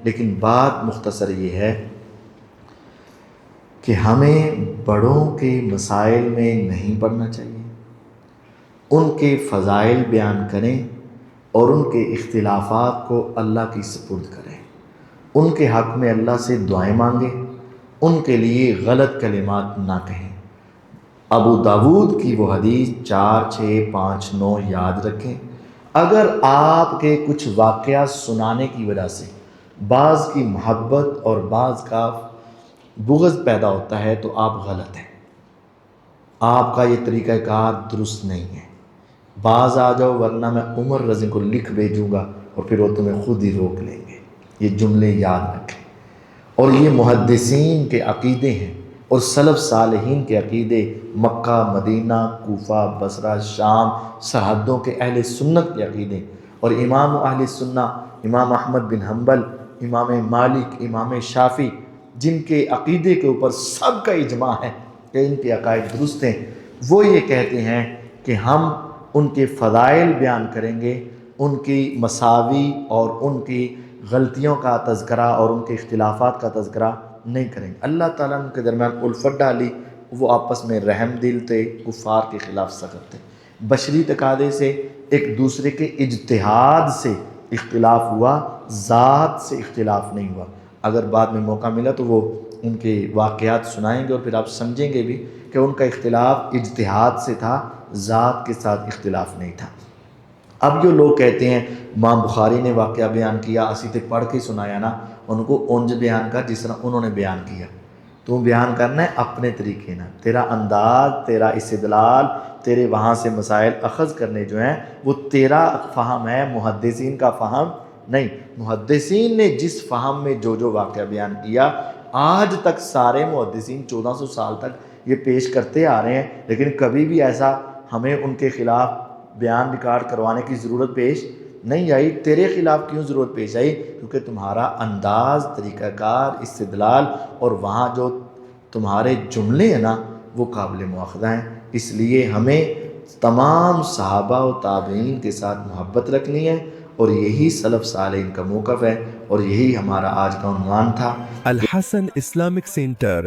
لیکن بات مختصر یہ ہے کہ ہمیں بڑوں کے مسائل میں نہیں پڑنا چاہیے، ان کے فضائل بیان کریں اور ان کے اختلافات کو اللہ کی سپرد کریں، ان کے حق میں اللہ سے دعائیں مانگیں، ان کے لیے غلط کلمات نہ کہیں۔ ابو داود کی وہ حدیث 4659 یاد رکھیں۔ اگر آپ کے کچھ واقعات سنانے کی وجہ سے بعض کی محبت اور بعض کا بغض پیدا ہوتا ہے تو آپ غلط ہیں، آپ کا یہ طریقہ کار درست نہیں ہے۔ بعض آ جاؤ ورنہ میں عمر رضی کو لکھ بھیجوں گا اور پھر وہ تمہیں خود ہی روک لیں گے۔ یہ جملے یاد رکھیں، اور یہ محدثین کے عقیدے ہیں اور سلف صالحین کے عقیدے، مکہ، مدینہ، کوفہ، بصرہ، شام، سرحدوں کے اہل سنت کے عقیدے، اور امام اہل سنہ امام احمد بن حنبل، امام مالک، امام شافعی، جن کے عقیدے کے اوپر سب کا اجماع ہے کہ ان کے عقائد درست ہیں، وہ یہ کہتے ہیں کہ ہم ان کے فضائل بیان کریں گے، ان کی مساوی اور ان کی غلطیوں کا تذکرہ اور ان کے اختلافات کا تذکرہ نہیں کریں گے۔ اللہ تعالیٰ نے ان کے درمیان الفت ڈالی، وہ آپس میں رحم دل تھے، کفار کے خلاف سخت تھے، بشری تقاضے سے ایک دوسرے کے اجتہاد سے اختلاف ہوا، ذات سے اختلاف نہیں ہوا۔ اگر بعد میں موقع ملا تو وہ ان کے واقعات سنائیں گے اور پھر آپ سمجھیں گے بھی کہ ان کا اختلاف اجتہاد سے تھا، ذات کے ساتھ اختلاف نہیں تھا۔ اب جو لوگ کہتے ہیں امام بخاری نے واقعہ بیان کیا، اسی تے پڑھ کے سنایا نا، ان کو اونج بیان کر جس طرح انہوں نے بیان کیا۔ تو بیان کرنا ہے اپنے طریقے نا، تیرا انداز، تیرا استدلال، تیرے وہاں سے مسائل اخذ کرنے جو ہیں وہ تیرا فہم ہے، محدثین کا فہم نہیں۔ محدثین نے جس فہم میں جو واقعہ بیان کیا، آج تک سارے محدثین 1400 سال تک یہ پیش کرتے آ رہے ہیں، لیکن کبھی بھی ایسا ہمیں ان کے خلاف بیان ریکارڈ کروانے کی ضرورت پیش نہیں آئی۔ تیرے خلاف کیوں ضرورت پیش آئی؟ کیونکہ تمہارا انداز، طریقہ کار، استدلال اور وہاں جو تمہارے جملے ہیں نا وہ قابل مواخذہ ہیں۔ اس لیے ہمیں تمام صحابہ و تابعین کے ساتھ محبت رکھنی ہے، اور یہی سلف صالحین کا موقف ہے، اور یہی ہمارا آج کا عنوان تھا۔ الحسن اسلامک سینٹر